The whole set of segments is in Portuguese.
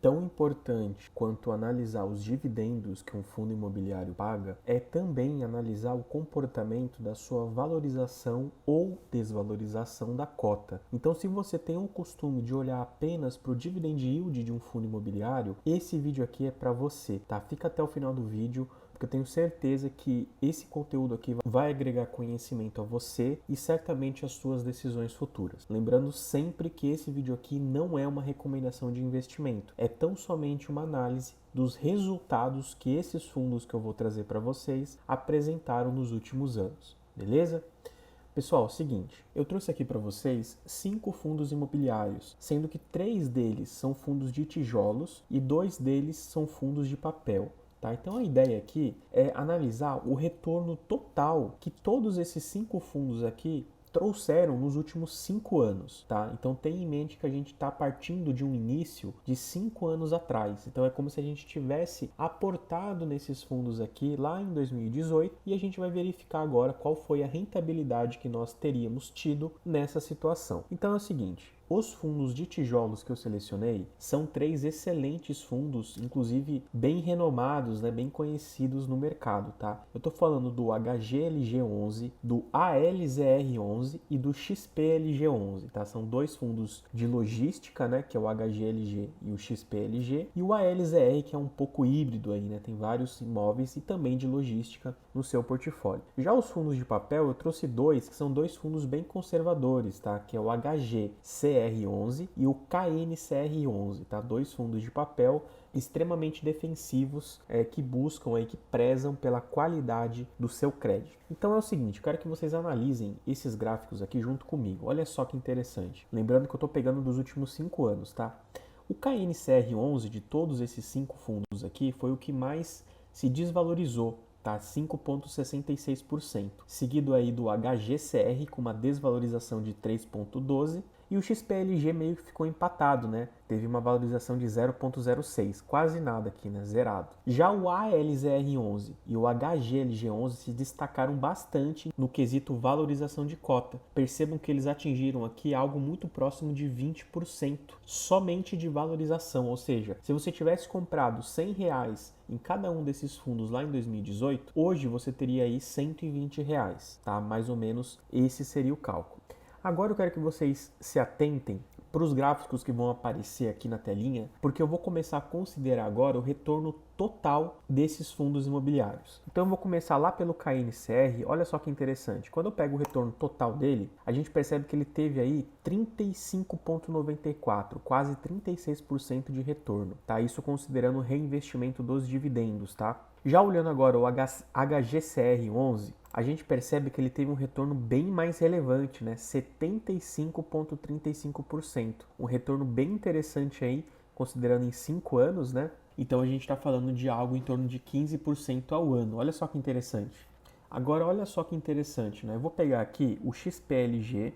tão importante quanto analisar os dividendos que um fundo imobiliário paga é também analisar o comportamento da sua valorização ou desvalorização da cota. Então, se você tem o costume de olhar apenas para o dividend yield de um fundo imobiliário, esse vídeo aqui é para você, tá? Fica até o final do vídeo, porque eu tenho certeza que esse conteúdo aqui vai agregar conhecimento a você e certamente às suas decisões futuras. Lembrando sempre que esse vídeo aqui não é uma recomendação de investimento, é tão somente uma análise dos resultados que esses fundos que eu vou trazer para vocês apresentaram nos últimos anos, beleza? Pessoal, é o seguinte, eu trouxe aqui para vocês 5 fundos imobiliários, sendo que 3 deles são fundos de tijolos e 2 deles são fundos de papel. Tá? Então a ideia aqui é analisar o retorno total que todos esses 5 fundos aqui trouxeram nos últimos 5 anos, tá? Então tenha em mente que a gente está partindo de um início de 5 anos atrás. Então é como se a gente tivesse aportado nesses fundos aqui lá em 2018 e a gente vai verificar agora qual foi a rentabilidade que nós teríamos tido nessa situação. Então é o seguinte, os fundos de tijolos que eu selecionei são 3 excelentes fundos, inclusive bem renomados, né, bem conhecidos no mercado, tá? Eu tô falando do HGLG11, do ALZR11 e do XPLG11, tá? São 2 fundos de logística, né, que é o HGLG e o XPLG, e o ALZR, que é um pouco híbrido aí, né? Tem vários imóveis e também de logística no seu portfólio. Já os fundos de papel, eu trouxe 2, que são 2 fundos bem conservadores, tá? Que é o HGCR11 e o KNCR11, tá? 2 fundos de papel extremamente defensivos que buscam aí, que prezam pela qualidade do seu crédito. Então é o seguinte, quero que vocês analisem esses gráficos aqui junto comigo. Olha só que interessante. Lembrando que eu estou pegando dos últimos 5 anos, tá? O KNCR11 de todos esses 5 fundos aqui foi o que mais se desvalorizou, tá? 5,66%, seguido aí do HGCR com uma desvalorização de 3,12%, e o XPLG meio que ficou empatado, né? Teve uma valorização de 0,06, quase nada aqui, né? Zerado. Já o ALZR11 e o HGLG11 se destacaram bastante no quesito valorização de cota. Percebam que eles atingiram aqui algo muito próximo de 20% somente de valorização, ou seja, se você tivesse comprado R$100 em cada um desses fundos lá em 2018, hoje você teria aí R$120, tá? Mais ou menos esse seria o cálculo. Agora eu quero que vocês se atentem para os gráficos que vão aparecer aqui na telinha, porque eu vou começar a considerar agora o retorno total desses fundos imobiliários. Então eu vou começar lá pelo KNCR, olha só que interessante, quando eu pego o retorno total dele, a gente percebe que ele teve aí 35,94, quase 36% de retorno, tá? Isso considerando o reinvestimento dos dividendos, tá? Já olhando agora o HGCR11, a gente percebe que ele teve um retorno bem mais relevante, né? 75,35%. Um retorno bem interessante aí, considerando em 5 anos, né? Então a gente está falando de algo em torno de 15% ao ano. Olha só que interessante. Agora olha só que interessante, né? Eu vou pegar aqui o XPLG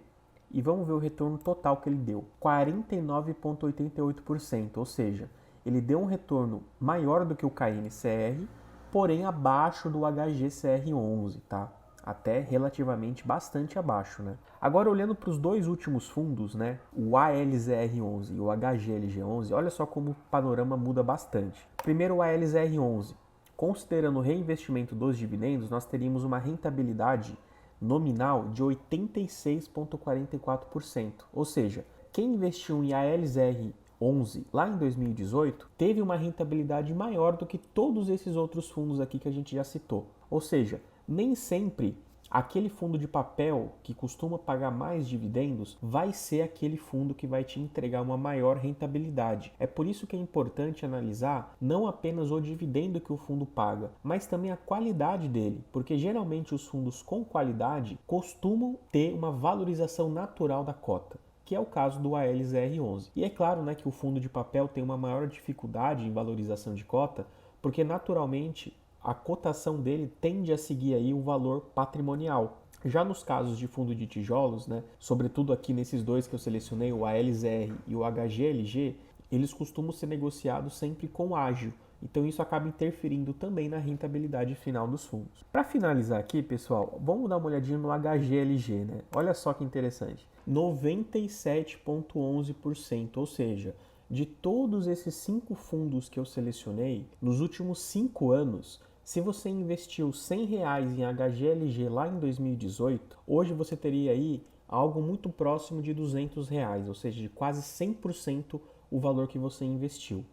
e vamos ver o retorno total que ele deu. 49,88%, ou seja, ele deu um retorno maior do que o KNCR, porém abaixo do HGCR11, tá? Até relativamente bastante abaixo, né? Agora olhando para os 2 últimos fundos, né? O ALZR11 e o HGLG11, olha só como o panorama muda bastante. Primeiro o ALZR11, considerando o reinvestimento dos dividendos, nós teríamos uma rentabilidade nominal de 86,44%, ou seja, quem investiu em ALZR11 lá em 2018 teve uma rentabilidade maior do que todos esses outros fundos aqui que a gente já citou. Ou seja, nem sempre aquele fundo de papel que costuma pagar mais dividendos vai ser aquele fundo que vai te entregar uma maior rentabilidade. É por isso que é importante analisar não apenas o dividendo que o fundo paga, mas também a qualidade dele, porque geralmente os fundos com qualidade costumam ter uma valorização natural da cota, que é o caso do ALZR11. E é claro, né, que o fundo de papel tem uma maior dificuldade em valorização de cota, porque naturalmente a cotação dele tende a seguir aí o valor patrimonial. Já nos casos de fundo de tijolos, né, sobretudo aqui nesses 2 que eu selecionei, o ALZR e o HGLG, eles costumam ser negociados sempre com ágio. Então isso acaba interferindo também na rentabilidade final dos fundos. Para finalizar aqui, pessoal, vamos dar uma olhadinha no HGLG, né? Olha só que interessante. 97,11%, ou seja, de todos esses 5 fundos que eu selecionei, nos últimos 5 anos, se você investiu R$ 100 em HGLG lá em 2018, hoje você teria aí algo muito próximo de R$ 200, ou seja, de quase 100% o valor que você investiu.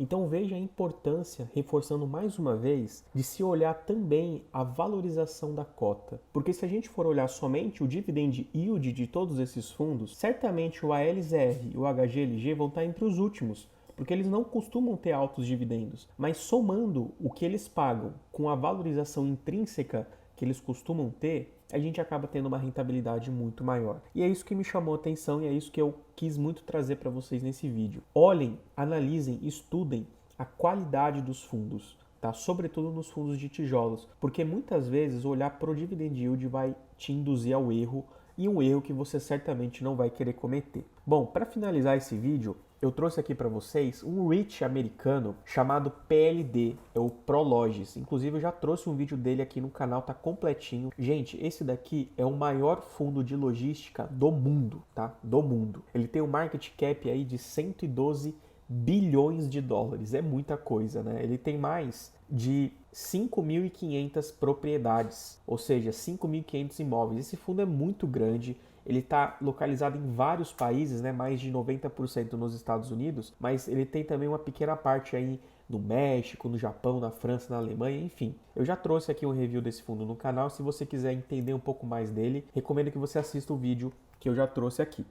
Então veja a importância, reforçando mais uma vez, de se olhar também a valorização da cota. Porque se a gente for olhar somente o dividend yield de todos esses fundos, certamente o ALZR e o HGLG vão estar entre os últimos, porque eles não costumam ter altos dividendos. Mas somando o que eles pagam com a valorização intrínseca que eles costumam ter, a gente acaba tendo uma rentabilidade muito maior. E é isso que me chamou a atenção e é isso que eu quis muito trazer para vocês nesse vídeo. Olhem, analisem, estudem a qualidade dos fundos, tá? Sobretudo nos fundos de tijolos, porque muitas vezes olhar para o dividend yield vai te induzir ao erro e um erro que você certamente não vai querer cometer. Bom, para finalizar esse vídeo, eu trouxe aqui para vocês um REIT americano chamado PLD, é o Prologis. Inclusive eu já trouxe um vídeo dele aqui no canal, tá completinho. Gente, esse daqui é o maior fundo de logística do mundo, tá? Do mundo. Ele tem um market cap aí de 112 bilhões de dólares, é muita coisa, né? Ele tem mais de 5.500 propriedades, ou seja, 5.500 imóveis. Esse fundo é muito grande. Ele está localizado em vários países, né? Mais de 90% nos Estados Unidos, mas ele tem também uma pequena parte aí no México, no Japão, na França, na Alemanha, enfim. Eu já trouxe aqui um review desse fundo no canal. Se você quiser entender um pouco mais dele, recomendo que você assista o vídeo que eu já trouxe aqui.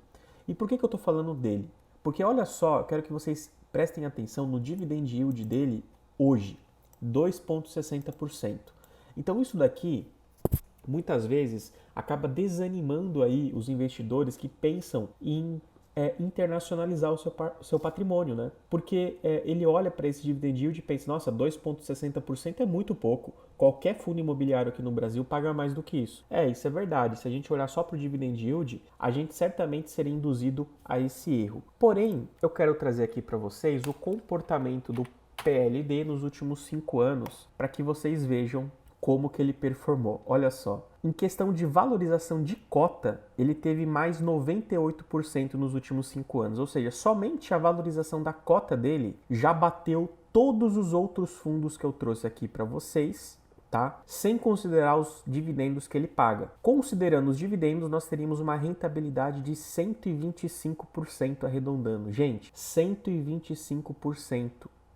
E por que eu estou falando dele? Porque olha só, eu quero que vocês prestem atenção no dividend yield dele hoje, 2,60%. Então isso daqui muitas vezes acaba desanimando aí os investidores que pensam em internacionalizar o seu patrimônio, né? Porque ele olha para esse dividend yield e pensa, nossa, 2,60% é muito pouco. Qualquer fundo imobiliário aqui no Brasil paga mais do que isso. Isso é verdade. Se a gente olhar só para o dividend yield, a gente certamente seria induzido a esse erro. Porém, eu quero trazer aqui para vocês o comportamento do PLD nos últimos 5 anos, para que vocês vejam como que ele performou. Olha só, em questão de valorização de cota, ele teve mais 98% nos últimos 5 anos, ou seja, somente a valorização da cota dele já bateu todos os outros fundos que eu trouxe aqui para vocês, tá? Sem considerar os dividendos que ele paga. Considerando os dividendos, nós teríamos uma rentabilidade de 125% arredondando. Gente, 125%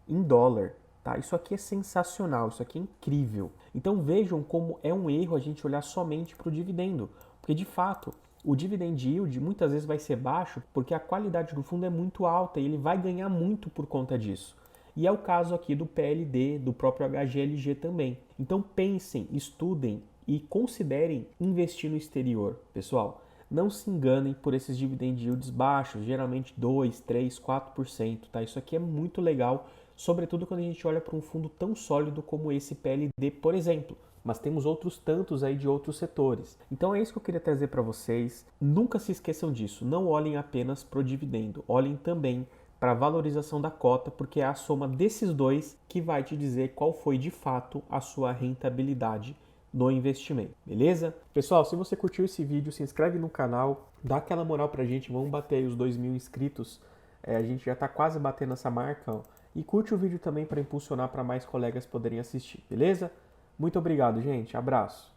em dólar. Tá? Isso aqui é sensacional, isso aqui é incrível. Então vejam como é um erro a gente olhar somente para o dividendo, porque de fato o dividend yield muitas vezes vai ser baixo porque a qualidade do fundo é muito alta e ele vai ganhar muito por conta disso. E é o caso aqui do PLD, do próprio HGLG também. Então pensem, estudem e considerem investir no exterior, pessoal. Não se enganem por esses dividend yields baixos, geralmente 2, 3, 4%, tá? Isso aqui é muito legal, sobretudo quando a gente olha para um fundo tão sólido como esse PLD, por exemplo. Mas temos outros tantos aí de outros setores. Então é isso que eu queria trazer para vocês. Nunca se esqueçam disso, não olhem apenas para o dividendo, olhem também para a valorização da cota, porque é a soma desses dois que vai te dizer qual foi de fato a sua rentabilidade no investimento, beleza? Pessoal, se você curtiu esse vídeo, se inscreve no canal, dá aquela moral pra gente, vamos bater aí os 2.000 inscritos, a gente já tá quase batendo essa marca, ó. E curte o vídeo também para impulsionar para mais colegas poderem assistir, beleza? Muito obrigado, gente, abraço!